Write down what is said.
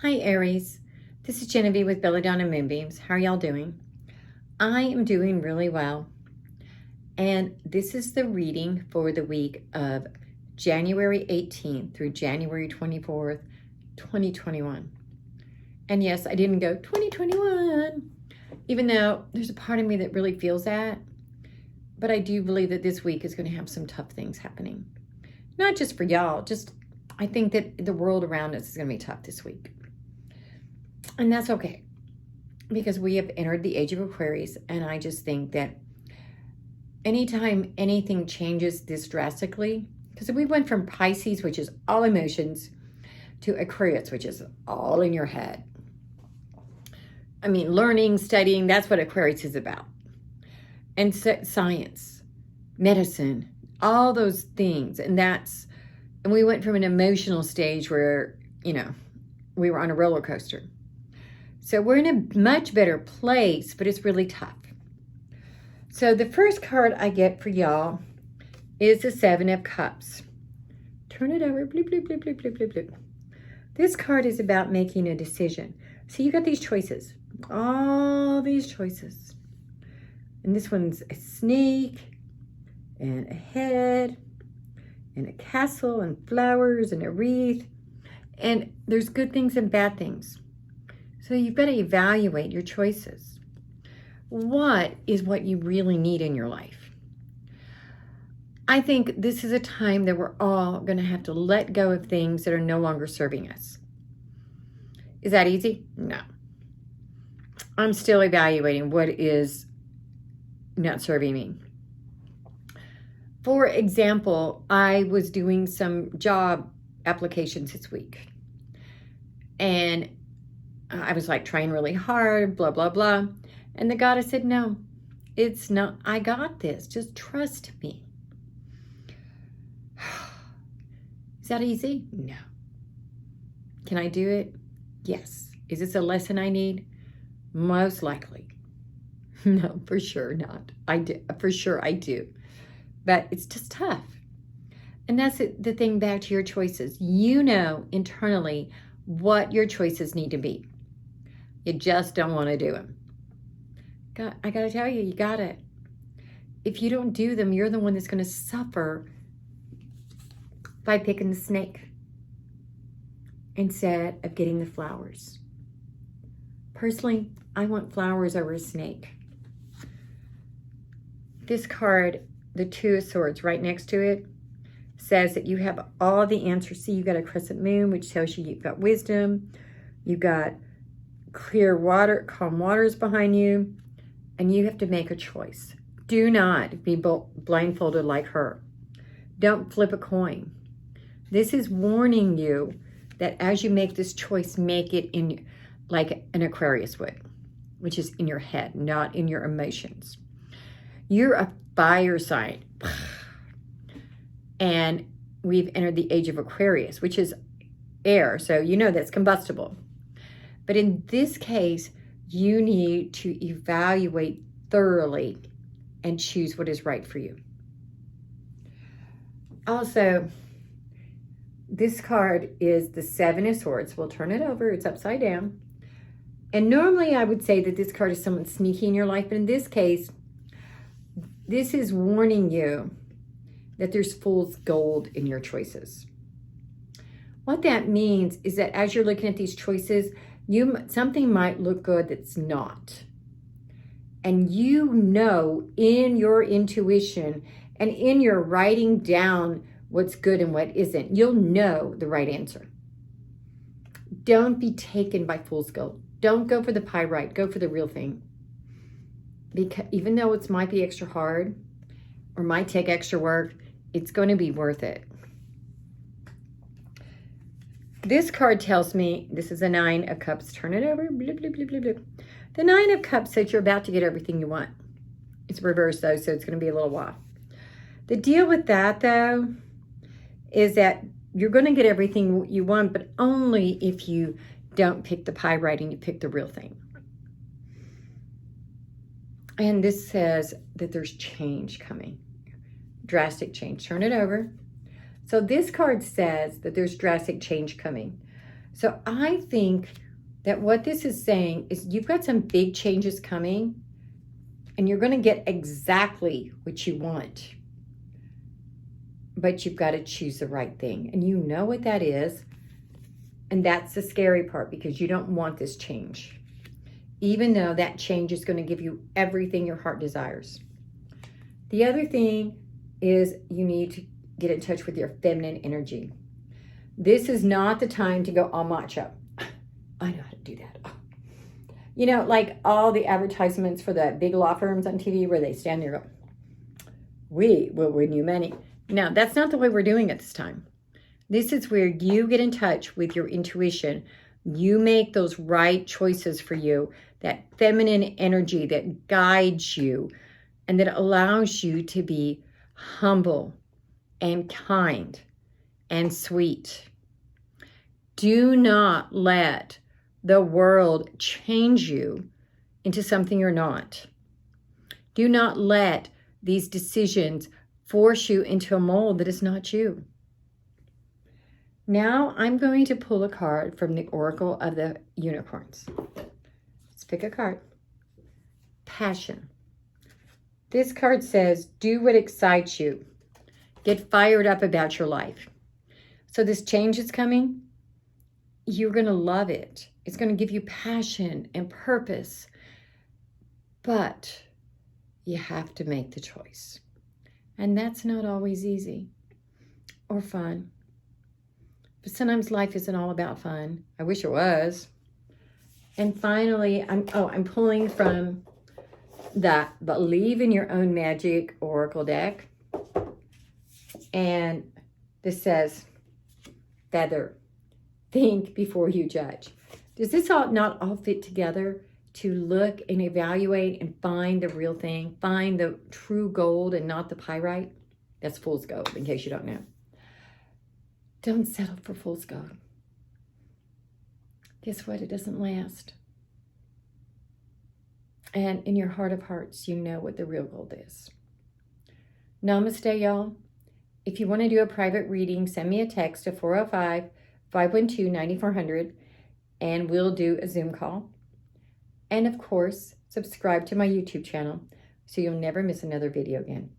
Hi Aries, this is Genevieve with Belladonna and Moonbeams. How are y'all doing? I am doing really well. And this is the reading for the week of January 18th through January 24th, 2021. And yes, I didn't go 2021, even though there's a part of me that really feels that. But I do believe that this week is going to have some tough things happening. Not just for y'all, I think that the world around us is going to be tough this week. And that's okay, because we have entered the age of Aquarius, and I just think that anytime anything changes this drastically, because we went from Pisces, which is all emotions, to Aquarius, which is all in your head. I mean, learning, studying, that's what Aquarius is about. And science, medicine, all those things. And we went from an emotional stage where, we were on a roller coaster. So we're in a much better place, but it's really tough. So the first card I get for y'all is the Seven of Cups. Turn it over. Bloop, bloop, bloop, bloop, bloop, bloop, bloop. This card is about making a decision. So you got these choices. All these choices. And this one's a snake and a head and a castle and flowers and a wreath. And there's good things and bad things. So you've got to evaluate your choices. What is what you really need in your life? I think this is a time that we're all going to have to let go of things that are no longer serving us. Is that easy? No. I'm still evaluating what is not serving me. For example, I was doing some job applications this week. And I was like trying really hard, blah, blah, blah. And the goddess said, no, it's not. I got this. Just trust me. Is that easy? No. Can I do it? Yes. Is this a lesson I need? Most likely. No, for sure not. I do. For sure I do. But it's just tough. And that's the thing, back to your choices. You know internally what your choices need to be. You just don't want to do them. I got to tell you, you got it. If you don't do them, you're the one that's going to suffer by picking the snake instead of getting the flowers. Personally, I want flowers over a snake. This card, the Two of Swords, right next to it, says that you have all the answers. See, you got a crescent moon, which tells you you've got wisdom. You got clear water, calm waters behind you, and you have to make a choice. Do not be blindfolded like her. Don't flip a coin. This is warning you that as you make this choice, make it in like an Aquarius would, which is in your head, not in your emotions. You're a fire sign. And we've entered the age of Aquarius, which is air. So you know that's combustible. But in this case, you need to evaluate thoroughly and choose what is right for you. Also, this card is the Seven of Swords. We'll turn it over. It's upside down. And normally I would say that this card is someone sneaky in your life. But in this case, this is warning you that there's fool's gold in your choices. What that means is that as you're looking at these choices, something might look good that's not. And you know in your intuition and in your writing down what's good and what isn't, you'll know the right answer. Don't be taken by fool's gold. Don't go for the pyrite. Go for the real thing. Because even though it might be extra hard or might take extra work, it's going to be worth it. This card tells me, this is a Nine of Cups. Turn it over. Bloop, bloop, bloop, bloop, bloop. The Nine of Cups says you're about to get everything you want. It's reversed, though, so it's going to be a little while. The deal with that, though, is that you're going to get everything you want, but only if you don't pick the pyrite and you pick the real thing. And this says that there's change coming. Drastic change. Turn it over. So this card says that there's drastic change coming. So I think that what this is saying is you've got some big changes coming and you're going to get exactly what you want. But you've got to choose the right thing. And you know what that is. And that's the scary part, because you don't want this change, even though that change is going to give you everything your heart desires. The other thing is you need to get in touch with your feminine energy. This is not the time to go all macho. I know how to do that. You know, like all the advertisements for the big law firms on TV where they stand there and go, we will win you money. No, that's not the way we're doing it this time. This is where you get in touch with your intuition. You make those right choices for you, that feminine energy that guides you and that allows you to be humble and kind and sweet. Do not let the world change you into something you're not. Do not let these decisions force you into a mold that is not you. Now I'm going to pull a card from the Oracle of the Unicorns. Let's pick a card. Passion. This card says, do what excites you. Get fired up about your life. So this change is coming. You're going to love it. It's going to give you passion and purpose. But you have to make the choice. And that's not always easy or fun. But sometimes life isn't all about fun. I wish it was. And finally, I'm pulling from the Believe in Your Own Magic Oracle deck. And this says, feather. Think before you judge. Does this not all fit together to look and evaluate and find the real thing? Find the true gold and not the pyrite? That's fool's gold, in case you don't know. Don't settle for fool's gold. Guess what? It doesn't last. And in your heart of hearts, you know what the real gold is. Namaste, y'all. If you want to do a private reading, send me a text to 405-512-9400 and we'll do a Zoom call. And of course, subscribe to my YouTube channel so you'll never miss another video again.